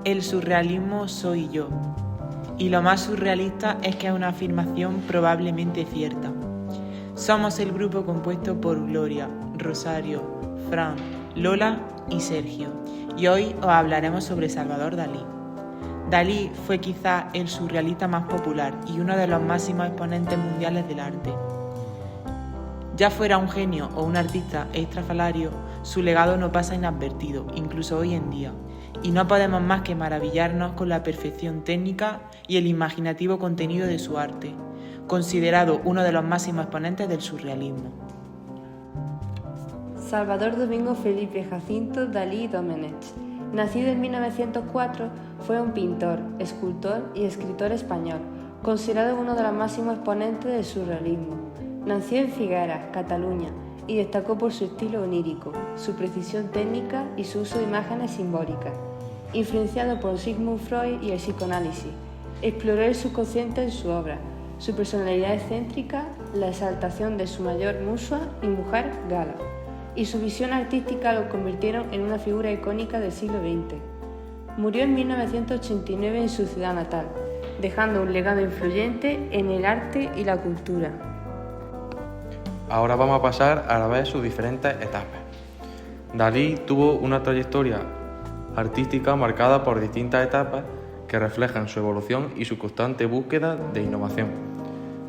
El surrealismo soy yo. Y lo más surrealista es que es una afirmación probablemente cierta. Somos el grupo compuesto por Gloria, Rosario, Fran, Lola y Sergio. Y hoy os hablaremos sobre Salvador Dalí. Dalí fue quizás el surrealista más popular y uno de los máximos exponentes mundiales del arte. Ya fuera un genio o un artista estrafalario, su legado no pasa inadvertido, incluso hoy en día, y no podemos más que maravillarnos con la perfección técnica y el imaginativo contenido de su arte, considerado uno de los máximos exponentes del surrealismo. Salvador Domingo Felipe Jacinto Dalí Domenech, nacido en 1904, fue un pintor, escultor y escritor español, considerado uno de los máximos exponentes del surrealismo. Nació en Figueras, Cataluña, y destacó por su estilo onírico, su precisión técnica y su uso de imágenes simbólicas. Influenciado por Sigmund Freud y el psicoanálisis, exploró el subconsciente en su obra, su personalidad excéntrica, la exaltación de su mayor musa y mujer, Gala, y su visión artística lo convirtieron en una figura icónica del siglo XX. Murió en 1989 en su ciudad natal, dejando un legado influyente en el arte y la cultura. Ahora vamos a pasar a ver sus diferentes etapas. Dalí tuvo una trayectoria artística marcada por distintas etapas que reflejan su evolución y su constante búsqueda de innovación.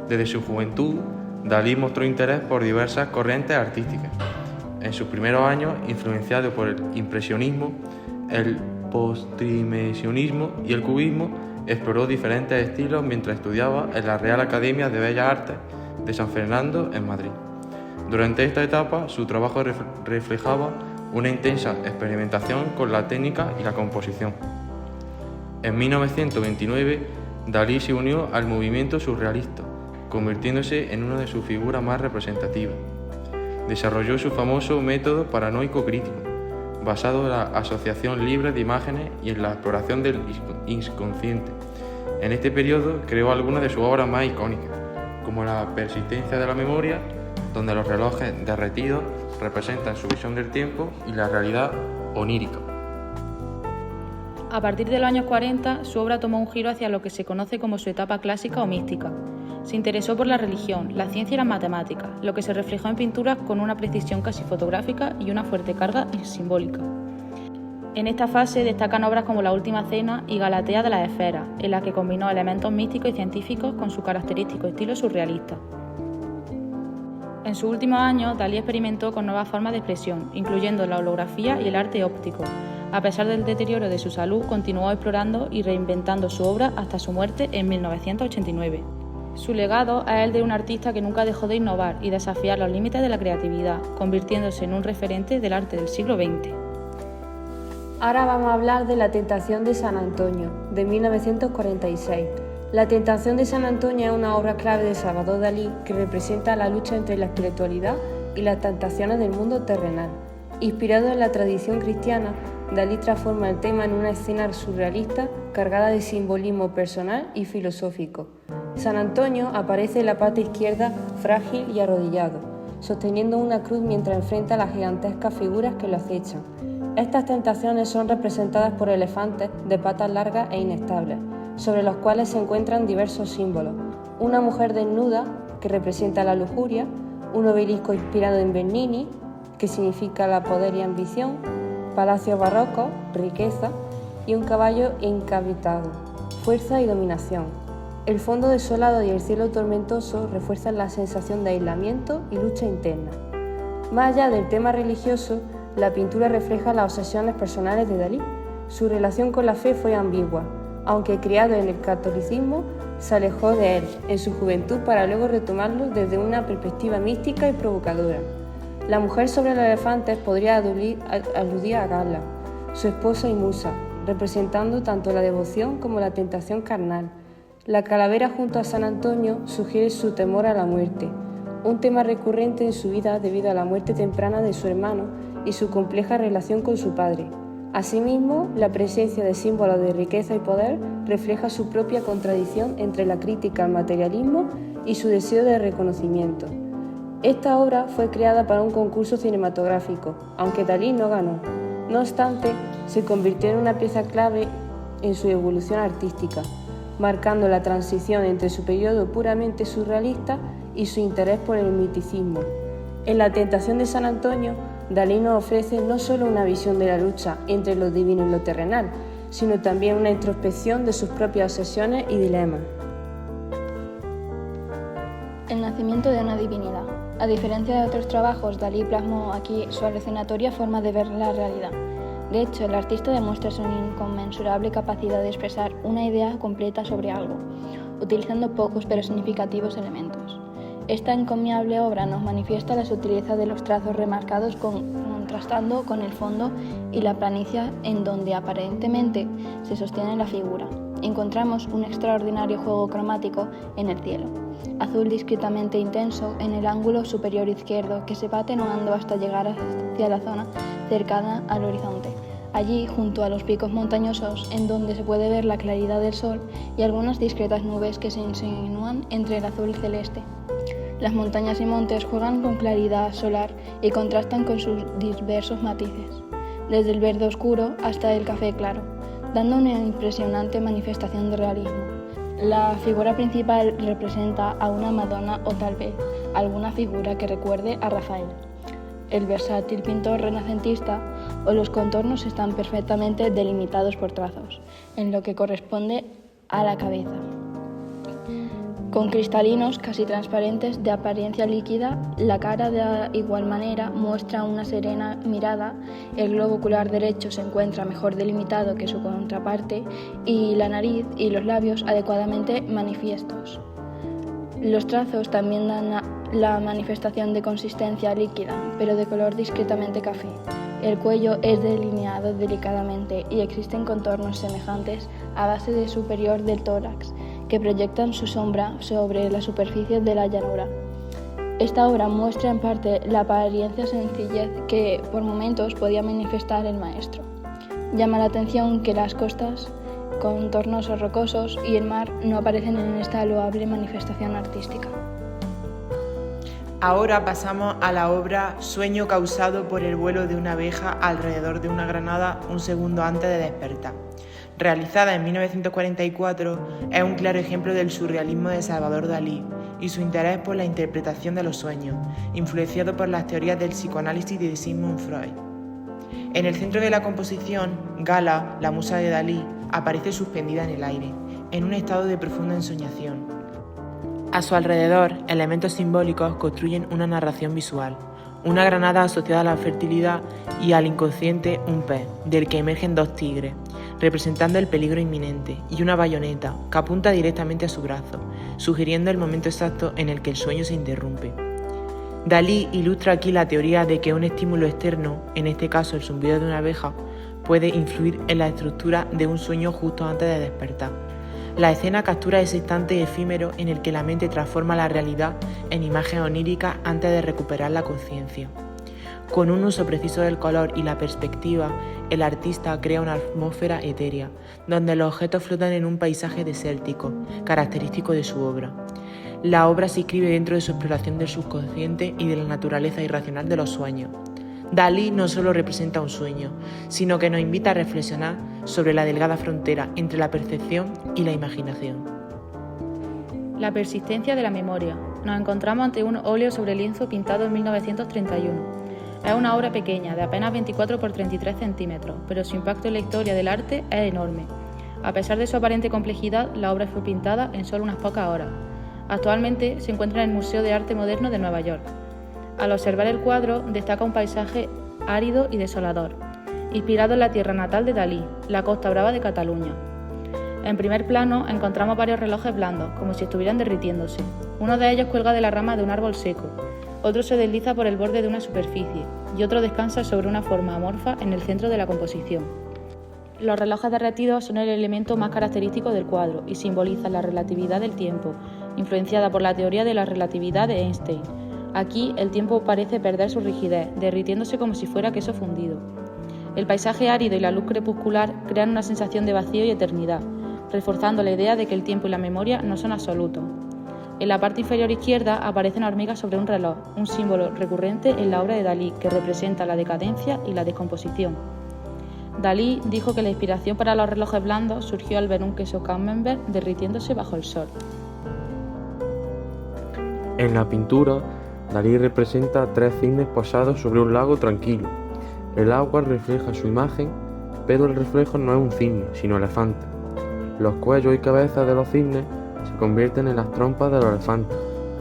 Desde su juventud, Dalí mostró interés por diversas corrientes artísticas. En sus primeros años, influenciado por el impresionismo, el postimpresionismo y el cubismo, exploró diferentes estilos mientras estudiaba en la Real Academia de Bellas Artes de San Fernando en Madrid. Durante esta etapa, su trabajo reflejaba una intensa experimentación con la técnica y la composición. En 1929, Dalí se unió al movimiento surrealista, convirtiéndose en una de sus figuras más representativas. Desarrolló su famoso método paranoico crítico, basado en la asociación libre de imágenes y en la exploración del inconsciente. En este periodo creó algunas de sus obras más icónicas, como La persistencia de la memoria, donde los relojes derretidos representan su visión del tiempo y la realidad onírica. A partir de los años 40, su obra tomó un giro hacia lo que se conoce como su etapa clásica o mística. Se interesó por la religión, la ciencia y las matemáticas, lo que se reflejó en pinturas con una precisión casi fotográfica y una fuerte carga simbólica. En esta fase destacan obras como La última cena y Galatea de las esferas, en las que combinó elementos místicos y científicos con su característico estilo surrealista. En sus últimos años, Dalí experimentó con nuevas formas de expresión, incluyendo la holografía y el arte óptico. A pesar del deterioro de su salud, continuó explorando y reinventando su obra hasta su muerte en 1989. Su legado es el de un artista que nunca dejó de innovar y desafiar los límites de la creatividad, convirtiéndose en un referente del arte del siglo XX. Ahora vamos a hablar de La tentación de San Antonio, de 1946. La tentación de San Antonio es una obra clave de Salvador Dalí que representa la lucha entre la espiritualidad y las tentaciones del mundo terrenal. Inspirado en la tradición cristiana, Dalí transforma el tema en una escena surrealista cargada de simbolismo personal y filosófico. San Antonio aparece en la pata izquierda frágil y arrodillado, sosteniendo una cruz mientras enfrenta a las gigantescas figuras que lo acechan. Estas tentaciones son representadas por elefantes de patas largas e inestables, sobre los cuales se encuentran diversos símbolos. Una mujer desnuda, que representa la lujuria, un obelisco inspirado en Bernini, que significa la poder y ambición, palacios barrocos, riqueza, y un caballo encabritado, fuerza y dominación. El fondo desolado y el cielo tormentoso refuerzan la sensación de aislamiento y lucha interna. Más allá del tema religioso, la pintura refleja las obsesiones personales de Dalí. Su relación con la fe fue ambigua. Aunque criado en el catolicismo, se alejó de él en su juventud para luego retomarlo desde una perspectiva mística y provocadora. La mujer sobre los elefantes podría aludir a Gala, su esposa y musa, representando tanto la devoción como la tentación carnal. La calavera junto a San Antonio sugiere su temor a la muerte, un tema recurrente en su vida debido a la muerte temprana de su hermano y su compleja relación con su padre. Asimismo, la presencia de símbolos de riqueza y poder refleja su propia contradicción entre la crítica al materialismo y su deseo de reconocimiento. Esta obra fue creada para un concurso cinematográfico, aunque Dalí no ganó. No obstante, se convirtió en una pieza clave en su evolución artística, marcando la transición entre su periodo puramente surrealista y su interés por el misticismo. En La tentación de San Antonio, Dalí nos ofrece no solo una visión de la lucha entre lo divino y lo terrenal, sino también una introspección de sus propias obsesiones y dilemas. El nacimiento de una divinidad. A diferencia de otros trabajos, Dalí plasmó aquí su alucinatoria forma de ver la realidad. De hecho, el artista demuestra su inconmensurable capacidad de expresar una idea completa sobre algo, utilizando pocos pero significativos elementos. Esta encomiable obra nos manifiesta la sutileza de los trazos remarcados contrastando con el fondo y la planicie en donde aparentemente se sostiene la figura. Encontramos un extraordinario juego cromático en el cielo, azul discretamente intenso en el ángulo superior izquierdo que se va atenuando hasta llegar hacia la zona cercana al horizonte. Allí, junto a los picos montañosos, en donde se puede ver la claridad del sol y algunas discretas nubes que se insinúan entre el azul celeste. Las montañas y montes juegan con claridad solar y contrastan con sus diversos matices, desde el verde oscuro hasta el café claro, dando una impresionante manifestación de realismo. La figura principal representa a una Madonna o tal vez alguna figura que recuerde a Rafael, el versátil pintor renacentista, o los contornos están perfectamente delimitados por trazos, en lo que corresponde a la cabeza. Con cristalinos casi transparentes de apariencia líquida, la cara de igual manera muestra una serena mirada, el globo ocular derecho se encuentra mejor delimitado que su contraparte y la nariz y los labios adecuadamente manifiestos. Los trazos también dan la manifestación de consistencia líquida, pero de color discretamente café. El cuello es delineado delicadamente y existen contornos semejantes a base de superior del tórax, que proyectan su sombra sobre la superficie de la llanura. Esta obra muestra en parte la apariencia sencillez que por momentos podía manifestar el maestro. Llama la atención que las costas, contornos rocosos y el mar no aparecen en esta loable manifestación artística. Ahora pasamos a la obra Sueño causado por el vuelo de una abeja alrededor de una granada un segundo antes de despertar. Realizada en 1944, es un claro ejemplo del surrealismo de Salvador Dalí y su interés por la interpretación de los sueños, influenciado por las teorías del psicoanálisis de Sigmund Freud. En el centro de la composición, Gala, la musa de Dalí, aparece suspendida en el aire, en un estado de profunda ensoñación. A su alrededor, elementos simbólicos construyen una narración visual. Una granada asociada a la fertilidad y al inconsciente un pez, del que emergen dos tigres, representando el peligro inminente, y una bayoneta que apunta directamente a su brazo, sugiriendo el momento exacto en el que el sueño se interrumpe. Dalí ilustra aquí la teoría de que un estímulo externo, en este caso el zumbido de una abeja, puede influir en la estructura de un sueño justo antes de despertar. La escena captura ese instante efímero en el que la mente transforma la realidad en imagen onírica antes de recuperar la conciencia. Con un uso preciso del color y la perspectiva, el artista crea una atmósfera etérea, donde los objetos flotan en un paisaje desértico, característico de su obra. La obra se inscribe dentro de su exploración del subconsciente y de la naturaleza irracional de los sueños. Dalí no solo representa un sueño, sino que nos invita a reflexionar sobre la delgada frontera entre la percepción y la imaginación. La persistencia de la memoria. Nos encontramos ante un óleo sobre lienzo pintado en 1931. Es una obra pequeña, de apenas 24 por 33 centímetros, pero su impacto en la historia del arte es enorme. A pesar de su aparente complejidad, la obra fue pintada en solo unas pocas horas. Actualmente se encuentra en el Museo de Arte Moderno de Nueva York. Al observar el cuadro, destaca un paisaje árido y desolador, inspirado en la tierra natal de Dalí, la Costa Brava de Cataluña. En primer plano encontramos varios relojes blandos, como si estuvieran derritiéndose. Uno de ellos cuelga de la rama de un árbol seco, otro se desliza por el borde de una superficie y otro descansa sobre una forma amorfa en el centro de la composición. Los relojes derretidos son el elemento más característico del cuadro y simbolizan la relatividad del tiempo, influenciada por la teoría de la relatividad de Einstein. Aquí el tiempo parece perder su rigidez, derritiéndose como si fuera queso fundido. El paisaje árido y la luz crepuscular crean una sensación de vacío y eternidad, reforzando la idea de que el tiempo y la memoria no son absolutos. En la parte inferior izquierda aparecen hormigas sobre un reloj, un símbolo recurrente en la obra de Dalí que representa la decadencia y la descomposición. Dalí dijo que la inspiración para los relojes blandos surgió al ver un queso camembert derritiéndose bajo el sol. En la pintura, Dalí representa a 3 cisnes posados sobre un lago tranquilo. El agua refleja su imagen, pero el reflejo no es un cisne, sino elefante. Los cuellos y cabezas de los cisnes se convierten en las trompas de los elefantes,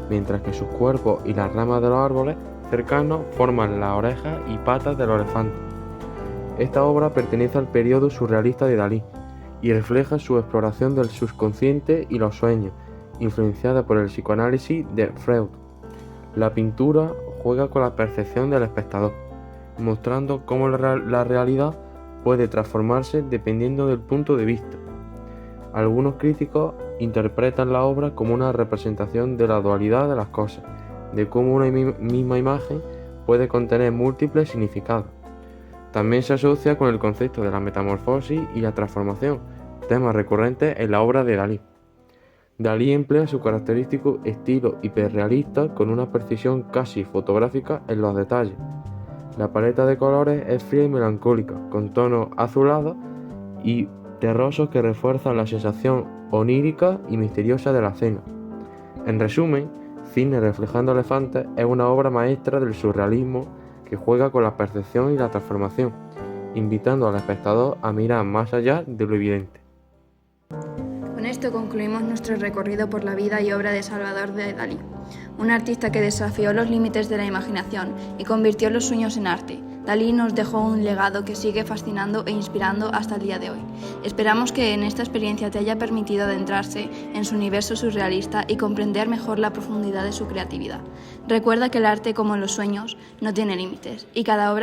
mientras que sus cuerpos y las ramas de los árboles cercanos forman las orejas y patas de los elefantes. Esta obra pertenece al periodo surrealista de Dalí y refleja su exploración del subconsciente y los sueños, influenciada por el psicoanálisis de Freud. La pintura juega con la percepción del espectador, mostrando cómo la realidad puede transformarse dependiendo del punto de vista. Algunos críticos interpretan la obra como una representación de la dualidad de las cosas, de cómo una misma imagen puede contener múltiples significados. También se asocia con el concepto de la metamorfosis y la transformación, temas recurrentes en la obra de Dalí. Dalí emplea su característico estilo hiperrealista con una precisión casi fotográfica en los detalles. La paleta de colores es fría y melancólica, con tonos azulados y terrosos que refuerzan la sensación onírica y misteriosa de la escena. En resumen, Cisne reflejando elefantes es una obra maestra del surrealismo que juega con la percepción y la transformación, invitando al espectador a mirar más allá de lo evidente. Con esto concluimos nuestro recorrido por la vida y obra de Salvador de Dalí, un artista que desafió los límites de la imaginación y convirtió los sueños en arte. Dalí nos dejó un legado que sigue fascinando e inspirando hasta el día de hoy. Esperamos que en esta experiencia te haya permitido adentrarse en su universo surrealista y comprender mejor la profundidad de su creatividad. Recuerda que el arte, como los sueños, no tiene límites y cada obra